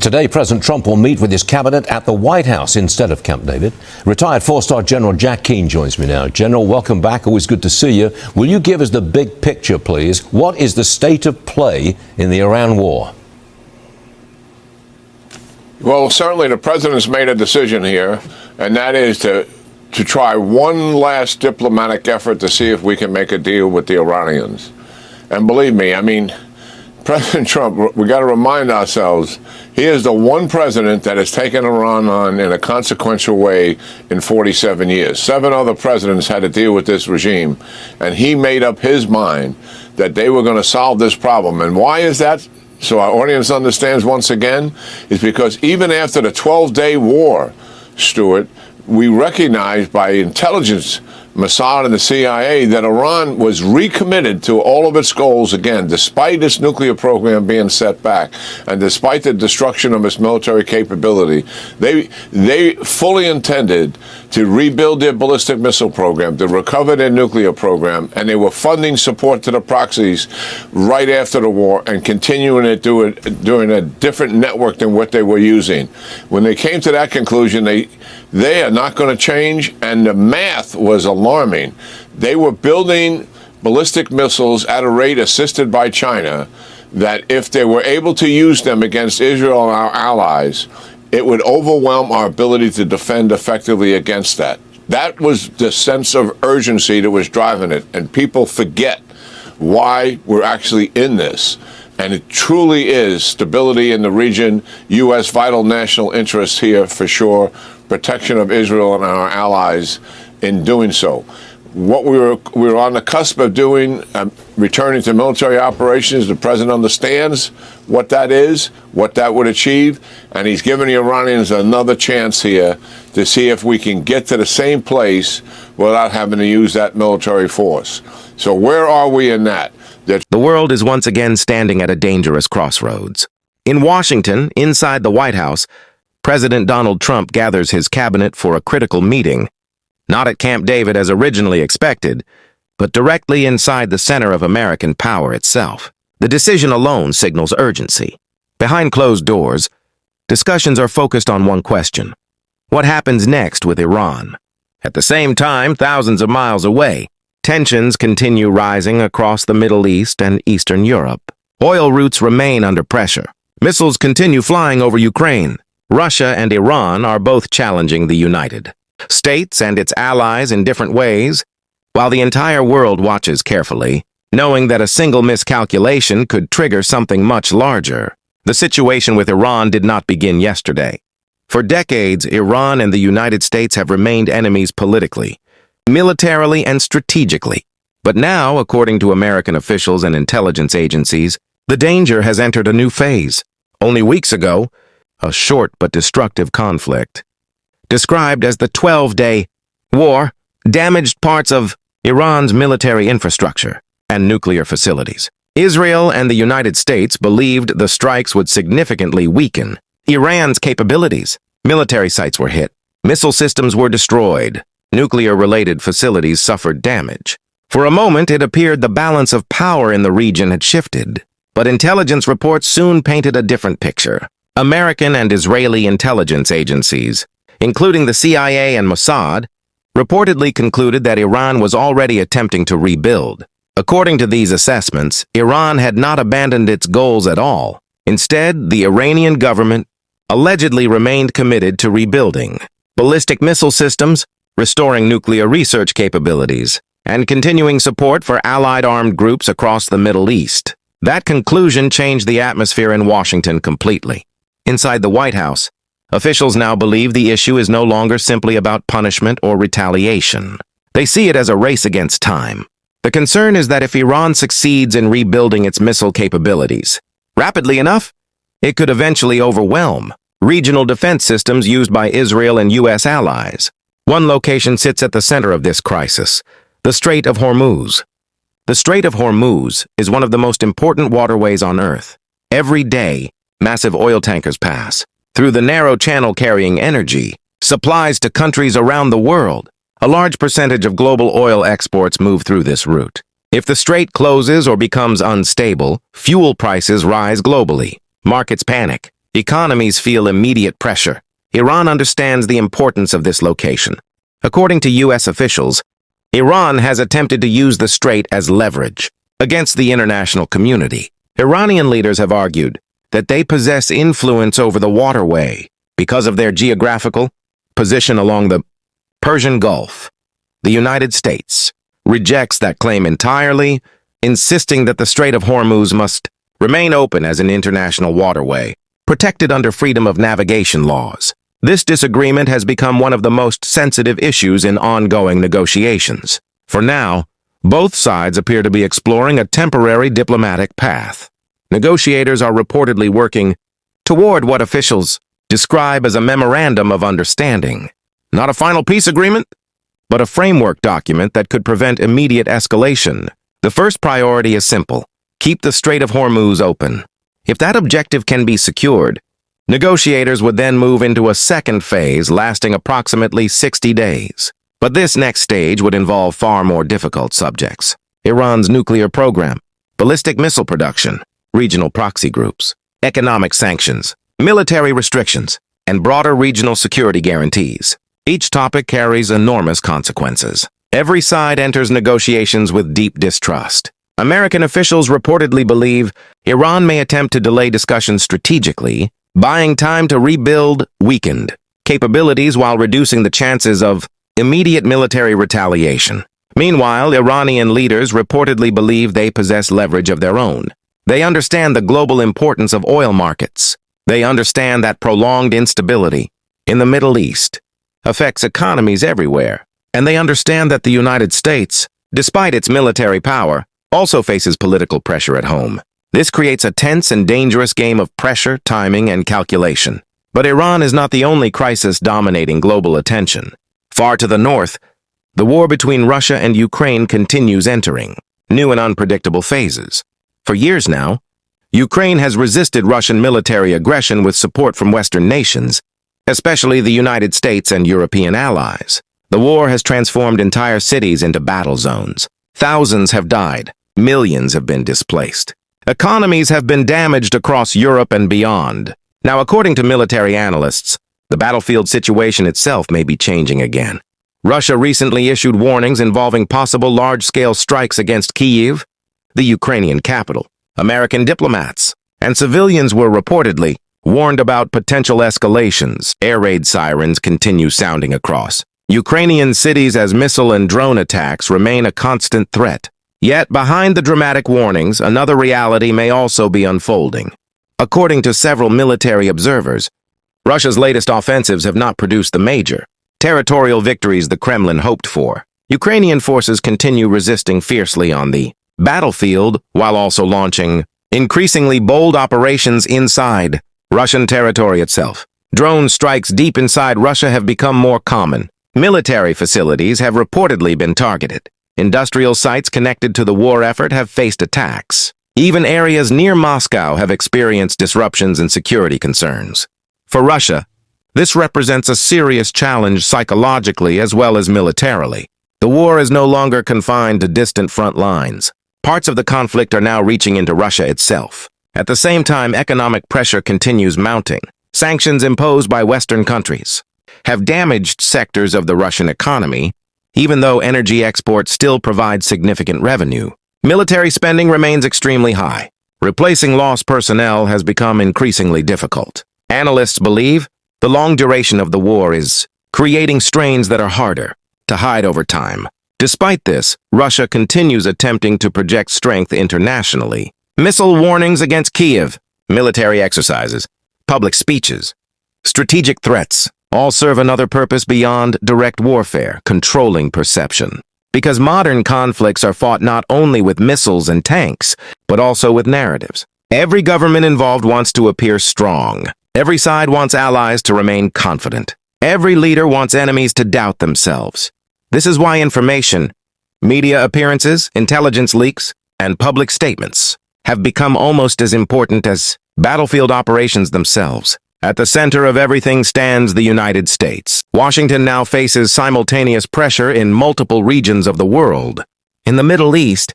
Today, President Trump will meet with his cabinet at the White House instead of Camp David. Retired four-star General Jack Keane joins me now. General, welcome back. Always good to see you. Will you give us the big picture, please? What is the state of play in the Iran war? Well, certainly the president's made a decision here, and that is to try one last diplomatic effort to see if we can make a deal with the Iranians. And believe me, I mean, President Trump, we got to remind ourselves, he is the one president that has taken Iran on in a consequential way in 47 years. 7 other presidents had to deal with this regime, and he made up his mind that they were going to solve this problem. And why is that? So our audience understands once again, is because even after the 12-day war, Stuart, we recognized by intelligence, Mossad and the CIA, that Iran was recommitted to all of its goals again, despite its nuclear program being set back, and despite the destruction of its military capability. They fully intended to rebuild their ballistic missile program, to recover their nuclear program, and they were funding support to the proxies right after the war and continuing it during a different network than what they were using. When they came to that conclusion, they are not going to change, and the math was alarming. They were building ballistic missiles at a rate assisted by China that if they were able to use them against Israel and our allies, it would overwhelm our ability to defend effectively against that. That was the sense of urgency that was driving it, and people forget why we're actually in this. And it truly is stability in the region, U.S. vital national interests here for sure, protection of Israel and our allies in doing so. What we were on the cusp of doing, returning to military operations, the president understands what that is, what that would achieve, and he's giving the Iranians another chance here to see if we can get to the same place without having to use that military force. So where are we in that? The world is once again standing at a dangerous crossroads. In Washington, inside the White House, President Donald Trump gathers his cabinet for a critical meeting, not at Camp David as originally expected, but directly inside the center of American power itself. The decision alone signals urgency. Behind closed doors, discussions are focused on one question: what happens next with Iran? At the same time, thousands of miles away, tensions continue rising across the Middle East and Eastern Europe. Oil routes remain under pressure. Missiles continue flying over Ukraine. Russia and Iran are both challenging the United States and its allies in different ways, while the entire world watches carefully, knowing that a single miscalculation could trigger something much larger. The situation with Iran did not begin yesterday. For decades, Iran and the United States have remained enemies politically, militarily, and strategically. But now, according to American officials and intelligence agencies, the danger has entered a new phase. Only weeks ago, a short but destructive conflict, described as the 12-day war, damaged parts of Iran's military infrastructure and nuclear facilities. Israel and the United States believed the strikes would significantly weaken Iran's capabilities. Military sites were hit, missile systems were destroyed, nuclear-related facilities suffered damage. For a moment, it appeared the balance of power in the region had shifted, but intelligence reports soon painted a different picture. American and Israeli intelligence agencies, including the CIA and Mossad, reportedly concluded that Iran was already attempting to rebuild. According to these assessments, Iran had not abandoned its goals at all. Instead, the Iranian government allegedly remained committed to rebuilding ballistic missile systems, restoring nuclear research capabilities, and continuing support for allied armed groups across the Middle East. That conclusion changed the atmosphere in Washington completely. Inside the White House, officials now believe the issue is no longer simply about punishment or retaliation. They see it as a race against time. The concern is that if Iran succeeds in rebuilding its missile capabilities rapidly enough, it could eventually overwhelm regional defense systems used by Israel and U.S. allies. One location sits at the center of this crisis: the Strait of Hormuz. The Strait of Hormuz is one of the most important waterways on Earth. Every day, massive oil tankers pass through the narrow channel carrying energy, supplies to countries around the world. A large percentage of global oil exports move through this route. If the strait closes or becomes unstable, fuel prices rise globally. Markets panic. Economies feel immediate pressure. Iran understands the importance of this location. According to U.S. officials, Iran has attempted to use the strait as leverage against the international community. Iranian leaders have argued that they possess influence over the waterway because of their geographical position along the Persian Gulf. The United States rejects that claim entirely, insisting that the Strait of Hormuz must remain open as an international waterway, protected under freedom of navigation laws. This disagreement has become one of the most sensitive issues in ongoing negotiations. For now, both sides appear to be exploring a temporary diplomatic path. Negotiators are reportedly working toward what officials describe as a memorandum of understanding. Not a final peace agreement, but a framework document that could prevent immediate escalation. The first priority is simple: keep the Strait of Hormuz open. If that objective can be secured, negotiators would then move into a second phase lasting approximately 60 days. But this next stage would involve far more difficult subjects: Iran's nuclear program, ballistic missile production, regional proxy groups, economic sanctions, military restrictions, and broader regional security guarantees. Each topic carries enormous consequences. Every side enters negotiations with deep distrust. American officials reportedly believe Iran may attempt to delay discussions strategically, buying time to rebuild weakened capabilities while reducing the chances of immediate military retaliation. Meanwhile, Iranian leaders reportedly believe they possess leverage of their own. They understand the global importance of oil markets. They understand that prolonged instability in the Middle East affects economies everywhere. And they understand that the United States, despite its military power, also faces political pressure at home. This creates a tense and dangerous game of pressure, timing, and calculation. But Iran is not the only crisis dominating global attention. Far to the north, the war between Russia and Ukraine continues entering new and unpredictable phases. For years now, Ukraine has resisted Russian military aggression with support from Western nations, especially the United States and European allies. The war has transformed entire cities into battle zones. Thousands have died. Millions have been displaced. Economies have been damaged across Europe and beyond. Now, according to military analysts, the battlefield situation itself may be changing again. Russia recently issued warnings involving possible large-scale strikes against Kyiv, the Ukrainian capital. American diplomats and civilians were reportedly warned about potential escalations. Air raid sirens continue sounding across Ukrainian cities as missile and drone attacks remain a constant threat. Yet, behind the dramatic warnings, another reality may also be unfolding. According to several military observers, Russia's latest offensives have not produced the major territorial victories the Kremlin hoped for. Ukrainian forces continue resisting fiercely on the battlefield while also launching increasingly bold operations inside Russian territory itself. Drone strikes deep inside Russia have become more common. Military facilities have reportedly been targeted. Industrial sites connected to the war effort have faced attacks. Even areas near Moscow have experienced disruptions and security concerns. For Russia, this represents a serious challenge psychologically as well as militarily. The war is no longer confined to distant front lines. Parts of the conflict are now reaching into Russia itself. At the same time, economic pressure continues mounting. Sanctions imposed by Western countries have damaged sectors of the Russian economy, even though energy exports still provide significant revenue. Military spending remains extremely high. Replacing lost personnel has become increasingly difficult. Analysts believe the long duration of the war is creating strains that are harder to hide over time. Despite this, Russia continues attempting to project strength internationally. Missile warnings against Kyiv, military exercises, public speeches, strategic threats all serve another purpose beyond direct warfare: controlling perception. Because modern conflicts are fought not only with missiles and tanks, but also with narratives. Every government involved wants to appear strong. Every side wants allies to remain confident. Every leader wants enemies to doubt themselves. This is why information, media appearances, intelligence leaks, and public statements have become almost as important as battlefield operations themselves. At the center of everything stands the United States. Washington now faces simultaneous pressure in multiple regions of the world. In the Middle East,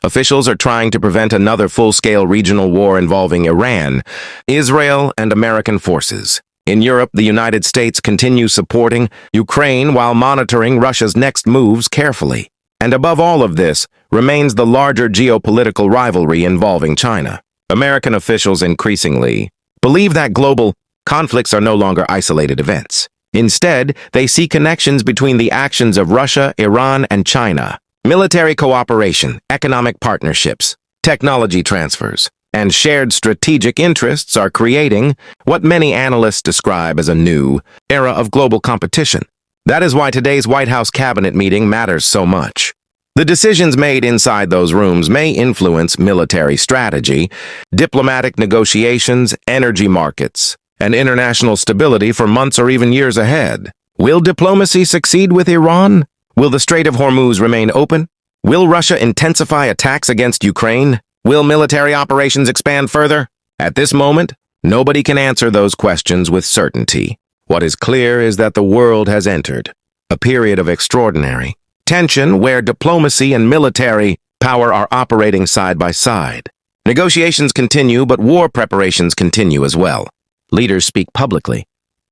Officials are trying to prevent another full-scale regional war involving Iran, Israel, and American forces. In Europe, the United States continues supporting Ukraine while monitoring Russia's next moves carefully. And above all of this remains the larger geopolitical rivalry involving China. American officials increasingly believe that global conflicts are no longer isolated events. Instead, they see connections between the actions of Russia, Iran, and China. Military cooperation, economic partnerships, technology transfers, and shared strategic interests are creating what many analysts describe as a new era of global competition. That is why today's White House cabinet meeting matters so much. The decisions made inside those rooms may influence military strategy, diplomatic negotiations, energy markets, and international stability for months or even years ahead. Will diplomacy succeed with Iran? Will the Strait of Hormuz remain open? Will Russia intensify attacks against Ukraine? Will military operations expand further? At this moment, nobody can answer those questions with certainty. What is clear is that the world has entered a period of extraordinary tension where diplomacy and military power are operating side by side. Negotiations continue, but war preparations continue as well. Leaders speak publicly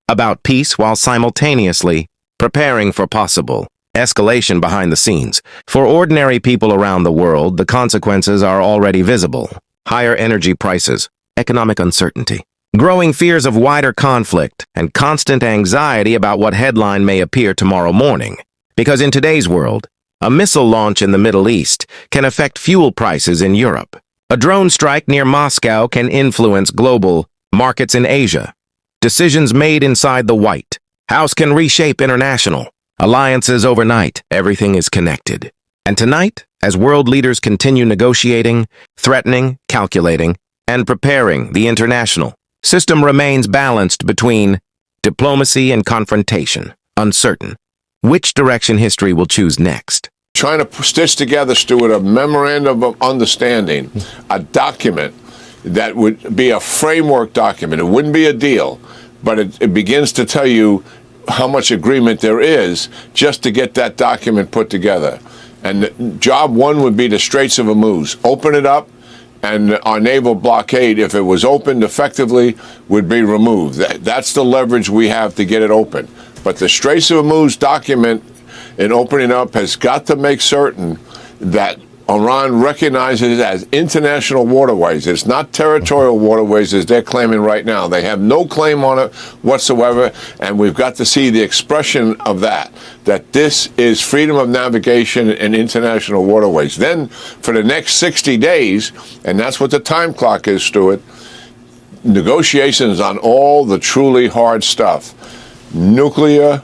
about peace while simultaneously preparing for possible escalation behind the scenes. For ordinary people around the world, the consequences are already visible. Higher energy prices, economic uncertainty, growing fears of wider conflict, and constant anxiety about what headline may appear tomorrow morning. Because in today's world, a missile launch in the Middle East can affect fuel prices in Europe. A drone strike near Moscow can influence global markets in Asia. Decisions made inside the White House can reshape international alliances overnight. Everything is connected. And tonight, as world leaders continue negotiating, threatening, calculating, and preparing, the international system remains balanced between diplomacy and confrontation, uncertain which direction history will choose next. Trying to stitch together, Stuart, a memorandum of understanding, a document that would be a framework document. It wouldn't be a deal, but it begins to tell you how much agreement there is just to get that document put together. And job one would be the Straits of Hormuz. Open it up, and our naval blockade, if it was opened effectively, would be removed. That's the leverage we have to get it open. But the Straits of Hormuz document in opening up has got to make certain that Iran recognizes it as international waterways. It's not territorial waterways as they're claiming right now. They have no claim on it whatsoever, and we've got to see the expression of that this is freedom of navigation in international waterways. Then for the next 60 days, and that's what the time clock is, Stuart, negotiations on all the truly hard stuff. Nuclear,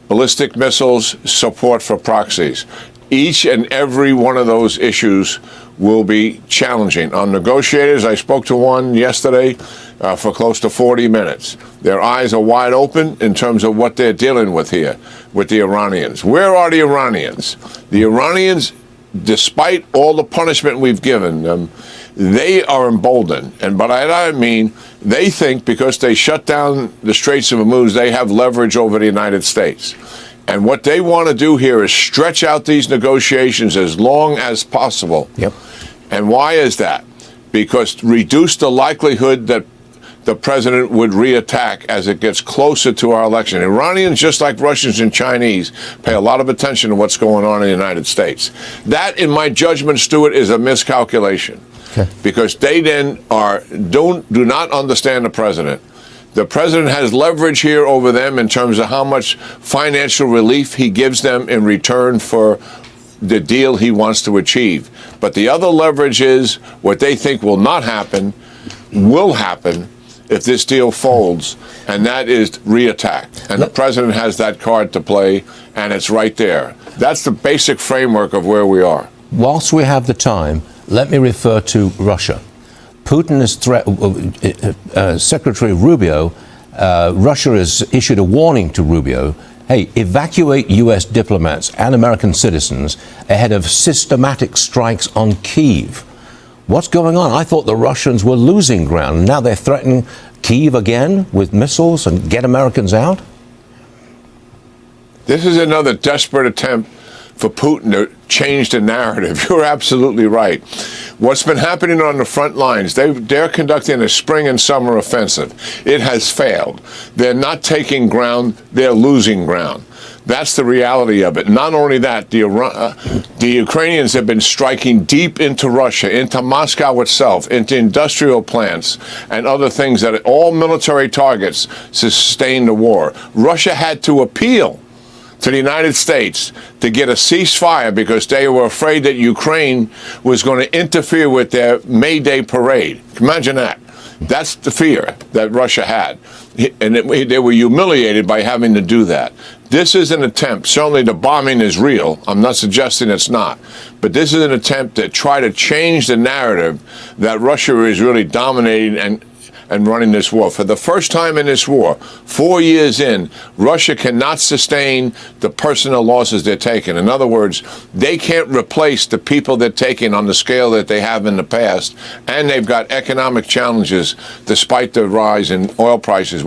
ballistic missiles, support for proxies. Each and every one of those issues will be challenging. On negotiators, I spoke to one yesterday for close to 40 minutes. Their eyes are wide open in terms of what they're dealing with here with the Iranians. Where are the Iranians? The Iranians, despite all the punishment we've given them, they are emboldened. And by that I mean, they think because they shut down the Straits of Hormuz, they have leverage over the United States. And what they want to do here is stretch out these negotiations as long as possible. Yep. And why is that? Because reduce the likelihood that the president would reattack as it gets closer to our election. Iranians, just like Russians and Chinese, pay a lot of attention to what's going on in the United States. That, in my judgment, Stuart, is a miscalculation. Okay. Because they then do not understand the president. The president has leverage here over them in terms of how much financial relief he gives them in return for the deal he wants to achieve. But the other leverage is what they think will not happen, will happen if this deal folds, and that is reattack. And the president has that card to play, and it's right there. That's the basic framework of where we are. Whilst we have the time, let me refer to Russia. Putin has Secretary Rubio, Russia has issued a warning to Rubio, hey, evacuate U.S. diplomats and American citizens ahead of systematic strikes on Kyiv. What's going on? I thought the Russians were losing ground. Now they're threatening Kyiv again with missiles and get Americans out? This is another desperate attempt for Putin to change the narrative. You're absolutely right. What's been happening on the front lines, they're conducting a spring and summer offensive. It has failed. They're not taking ground, they're losing ground. That's the reality of it. Not only that, the Ukrainians have been striking deep into Russia, into Moscow itself, into industrial plants and other things that are all military targets to sustain the war. Russia had to appeal to the United States to get a ceasefire because they were afraid that Ukraine was going to interfere with their May Day parade. Imagine that. That's the fear that Russia had. And they were humiliated by having to do that. This is an attempt. Certainly the bombing is real. I'm not suggesting it's not. But this is an attempt to try to change the narrative that Russia is really dominating and running this war. For the first time in this war, 4 years in, Russia cannot sustain the personal losses they're taking. In other words, they can't replace the people they're taking on the scale that they have in the past, and they've got economic challenges despite the rise in oil prices.